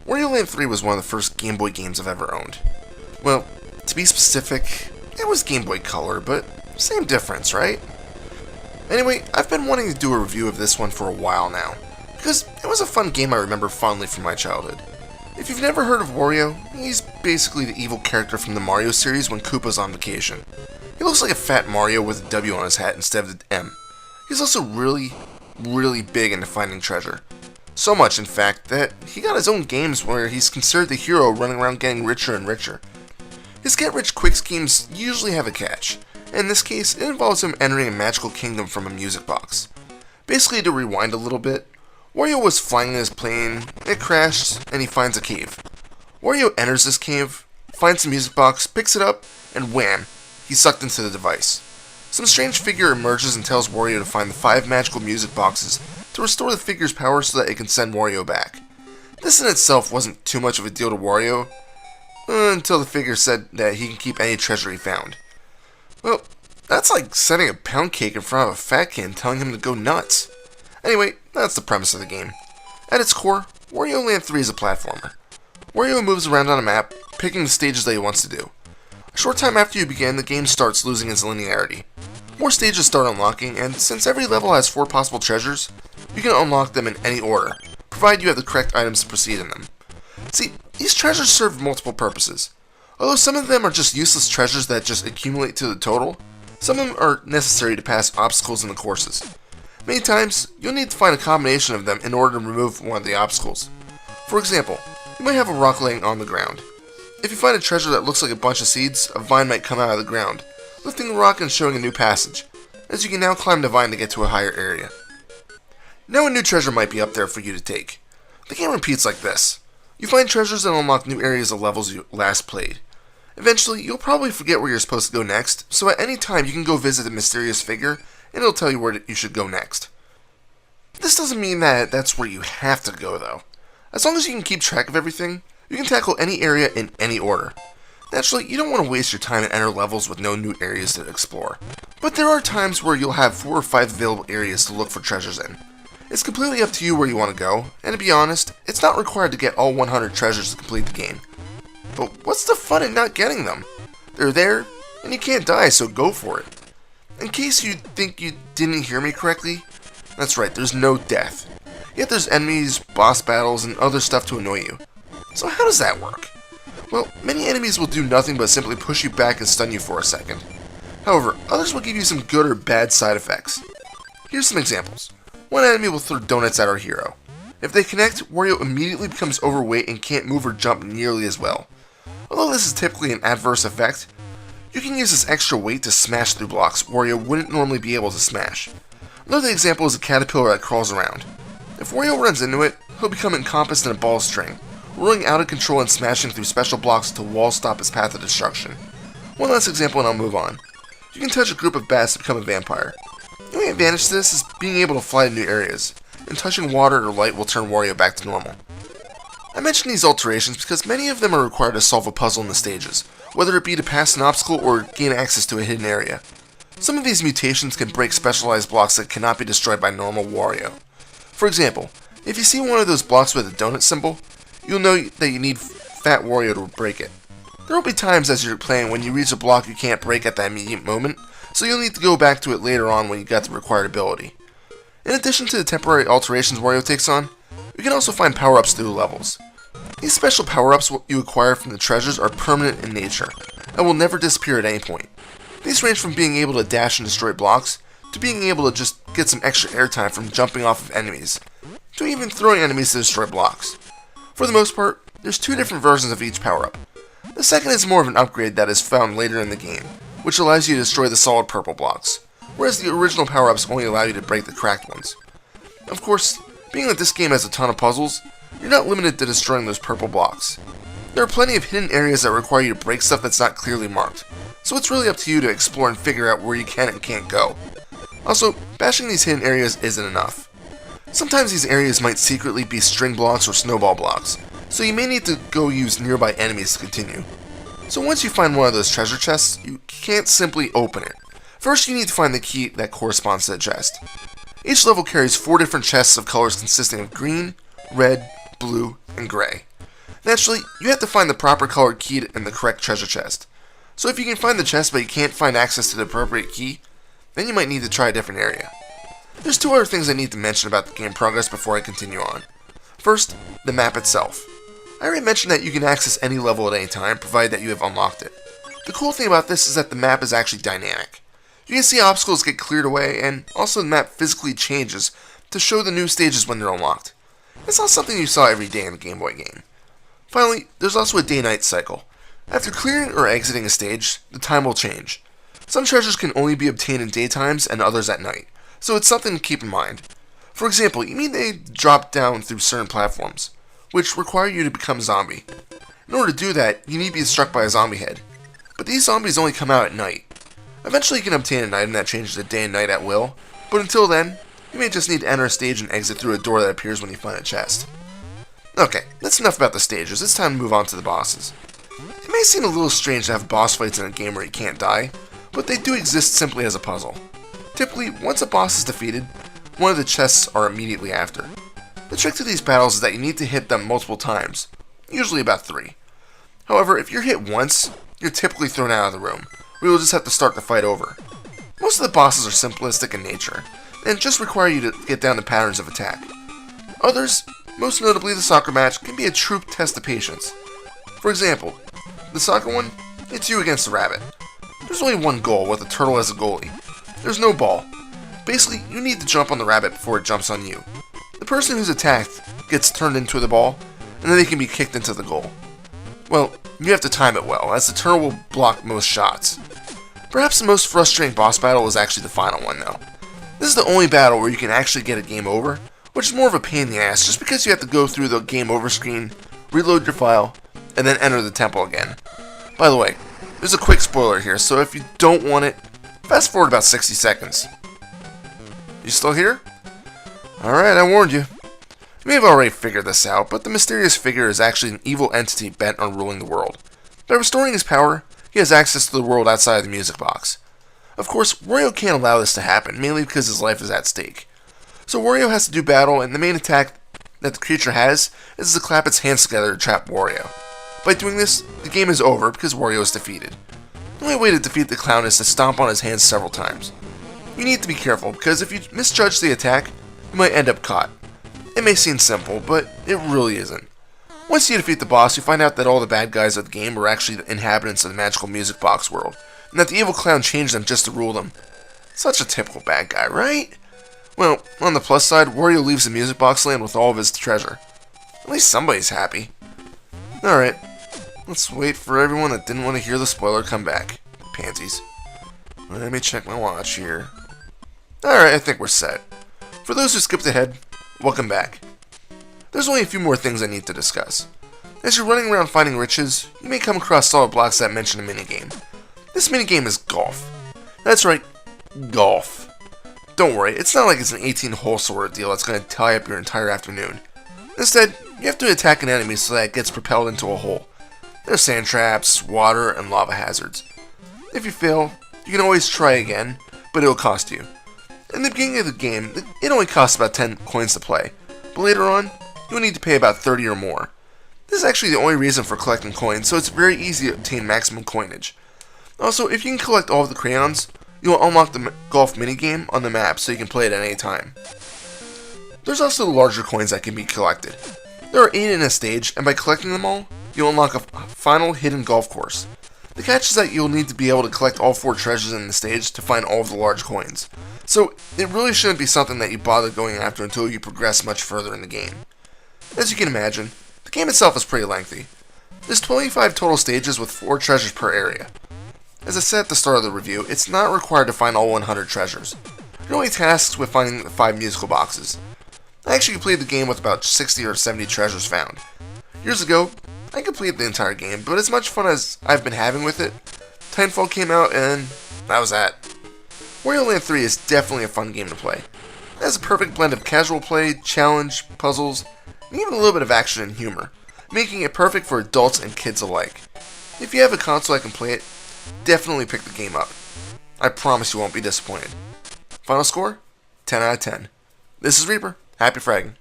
Wario Land 3 was one of the first Game Boy games I've ever owned. Well, to be specific, it was Game Boy Color, but same difference, right? Anyway, I've been wanting to do a review of this one for a while now, because it was a fun game I remember fondly from my childhood. If you've never heard of Wario, he's basically the evil character from the Mario series when Koopa's on vacation. He looks like a fat Mario with a W on his hat instead of the M. He's also really big into finding treasure. So much, in fact, that he got his own games where he's considered the hero running around getting richer and richer. His get-rich-quick schemes usually have a catch. In this case, it involves him entering a magical kingdom from a music box. Basically, to rewind a little bit, Wario was flying in his plane, it crashed, and he finds a cave. Wario enters this cave, finds the music box, picks it up, and wham, he's sucked into the device. Some strange figure emerges and tells Wario to find the 5 magical music boxes to restore the figure's power so that it can send Wario back. This in itself wasn't too much of a deal to Wario, until the figure said that he can keep any treasure he found. Well, that's like setting a pound cake in front of a fat kid and telling him to go nuts. Anyway, that's the premise of the game. At its core, Wario Land 3 is a platformer. Wario moves around on a map, picking the stages that he wants to do. A short time after you begin, the game starts losing its linearity. More stages start unlocking, and since every level has 4 possible treasures, you can unlock them in any order, provided you have the correct items to proceed in them. See, these treasures serve multiple purposes. Although some of them are just useless treasures that just accumulate to the total, some of them are necessary to pass obstacles in the courses. Many times, you'll need to find a combination of them in order to remove one of the obstacles. For example, you might have a rock laying on the ground. If you find a treasure that looks like a bunch of seeds, a vine might come out of the ground, lifting the rock and showing a new passage, as you can now climb the vine to get to a higher area. Now a new treasure might be up there for you to take. The game repeats like this. You find treasures that unlock new areas of levels you last played. Eventually, you'll probably forget where you're supposed to go next, so at any time you can go visit the mysterious figure, and it'll tell you where you should go next. This doesn't mean that that's where you have to go, though. As long as you can keep track of everything, you can tackle any area in any order. Naturally, you don't want to waste your time and enter levels with no new areas to explore. But there are times where you'll have 4 or 5 available areas to look for treasures in. It's completely up to you where you want to go, and to be honest, it's not required to get all 100 treasures to complete the game. But what's the fun in not getting them? They're there, and you can't die, so go for it. In case you think you didn't hear me correctly, that's right, there's no death. Yet there's enemies, boss battles, and other stuff to annoy you. So how does that work? Well, many enemies will do nothing but simply push you back and stun you for a second. However, others will give you some good or bad side effects. Here's some examples. One enemy will throw donuts at our hero. If they connect, Wario immediately becomes overweight and can't move or jump nearly as well. Although this is typically an adverse effect, you can use this extra weight to smash through blocks Wario wouldn't normally be able to smash. Another example is a caterpillar that crawls around. If Wario runs into it, he'll become encompassed in a ball string, rolling out of control and smashing through special blocks until walls stop his path of destruction. One last example and I'll move on. You can touch a group of bats to become a vampire. The only advantage to this is being able to fly to new areas, and touching water or light will turn Wario back to normal. I mention these alterations because many of them are required to solve a puzzle in the stages, whether it be to pass an obstacle or gain access to a hidden area. Some of these mutations can break specialized blocks that cannot be destroyed by normal Wario. For example, if you see one of those blocks with a donut symbol, you'll know that you need Fat Wario to break it. There will be times as you're playing when you reach a block you can't break at that immediate moment, so you'll need to go back to it later on when you got the required ability. In addition to the temporary alterations Wario takes on, you can also find power-ups through the levels. These special power-ups you acquire from the treasures are permanent in nature, and will never disappear at any point. These range from being able to dash and destroy blocks, to being able to just get some extra airtime from jumping off of enemies, to even throwing enemies to destroy blocks. For the most part, there's 2 different versions of each power-up. The second is more of an upgrade that is found later in the game, which allows you to destroy the solid purple blocks, whereas the original power-ups only allow you to break the cracked ones. Of course, being that this game has a ton of puzzles, you're not limited to destroying those purple blocks. There are plenty of hidden areas that require you to break stuff that's not clearly marked, so it's really up to you to explore and figure out where you can and can't go. Also, bashing these hidden areas isn't enough. Sometimes these areas might secretly be string blocks or snowball blocks, so you may need to go use nearby enemies to continue. So once you find one of those treasure chests, you can't simply open it. First you need to find the key that corresponds to the chest. Each level carries 4 different chests of colors consisting of green, red, blue, and gray. Naturally, you have to find the proper colored key in the correct treasure chest. So if you can find the chest but you can't find access to the appropriate key, then you might need to try a different area. There's two other things I need to mention about the game progress before I continue on. First, the map itself. I already mentioned that you can access any level at any time, provided that you have unlocked it. The cool thing about this is that the map is actually dynamic. You can see obstacles get cleared away, and also the map physically changes to show the new stages when they're unlocked. It's not something you saw every day in the Game Boy game. Finally, there's also a day-night cycle. After clearing or exiting a stage, the time will change. Some treasures can only be obtained in daytimes and others at night, so it's something to keep in mind. For example, you may drop down through certain platforms, which require you to become a zombie. In order to do that, you need to be struck by a zombie head. But these zombies only come out at night. Eventually you can obtain an item that changes to day and night at will, but until then, you may just need to enter a stage and exit through a door that appears when you find a chest. Okay, that's enough about the stages, it's time to move on to the bosses. It may seem a little strange to have boss fights in a game where you can't die, but they do exist simply as a puzzle. Typically, once a boss is defeated, one of the chests are immediately after. The trick to these battles is that you need to hit them multiple times, usually about 3. However, if you're hit once, you're typically thrown out of the room, where you'll just have to start the fight over. Most of the bosses are simplistic in nature, and just require you to get down the patterns of attack. Others, most notably the soccer match, can be a true test of patience. For example, the soccer one, it's you against the rabbit. There's only one goal with a turtle as a goalie. There's no ball. Basically, you need to jump on the rabbit before it jumps on you. The person who's attacked gets turned into the ball, and then they can be kicked into the goal. Well, you have to time it well, as the turtle will block most shots. Perhaps the most frustrating boss battle is actually the final one, though. This is the only battle where you can actually get a game over, which is more of a pain in the ass just because you have to go through the game over screen, reload your file, and then enter the temple again. By the way, there's a quick spoiler here, so if you don't want it, fast forward about 60 seconds. You still here? Alright, I warned you. You may have already figured this out, but the mysterious figure is actually an evil entity bent on ruling the world. By restoring his power, he has access to the world outside of the music box. Of course, Wario can't allow this to happen, mainly because his life is at stake. So Wario has to do battle, and the main attack that the creature has is to clap its hands together to trap Wario. By doing this, the game is over because Wario is defeated. The only way to defeat the clown is to stomp on his hands several times. You need to be careful, because if you misjudge the attack, you might end up caught. It may seem simple, but it really isn't. Once you defeat the boss, you find out that all the bad guys of the game are actually the inhabitants of the magical music box world, and that the evil clown changed them just to rule them. Such a typical bad guy, right? Well, on the plus side, Wario leaves the music box land with all of his treasure. At least somebody's happy. Alright, let's wait for everyone that didn't want to hear the spoiler come back. Pansies. Let me check my watch here. Alright, I think we're set. For those who skipped ahead, welcome back. There's only a few more things I need to discuss. As you're running around finding riches, you may come across solid blocks that mention a minigame. This minigame is golf. That's right, golf. Don't worry, it's not like it's an 18-hole sort of deal that's going to tie up your entire afternoon. Instead, you have to attack an enemy so that it gets propelled into a hole. There's sand traps, water, and lava hazards. If you fail, you can always try again, but it'll cost you. In the beginning of the game, it only costs about 10 coins to play, but later on, you'll need to pay about 30 or more. This is actually the only reason for collecting coins, so it's very easy to obtain maximum coinage. Also, if you can collect all of the crayons, you'll unlock the golf minigame on the map so you can play it at any time. There's also the larger coins that can be collected. There are 8 in a stage, and by collecting them all, you'll unlock a final hidden golf course. The catch is that you'll need to be able to collect all 4 treasures in the stage to find all of the large coins. So, it really shouldn't be something that you bother going after until you progress much further in the game. As you can imagine, the game itself is pretty lengthy. There's 25 total stages with 4 treasures per area. As I said at the start of the review, it's not required to find all 100 treasures. You're only tasked with finding the 5 musical boxes. I actually completed the game with about 60 or 70 treasures found. Years ago, I completed the entire game, but as much fun as I've been having with it, Titanfall came out and that was that. Wario Land 3 is definitely a fun game to play. It has a perfect blend of casual play, challenge, puzzles, and even a little bit of action and humor, making it perfect for adults and kids alike. If you have a console that can play it, definitely pick the game up. I promise you won't be disappointed. Final score? 10 out of 10. This is Reaper. Happy fragging.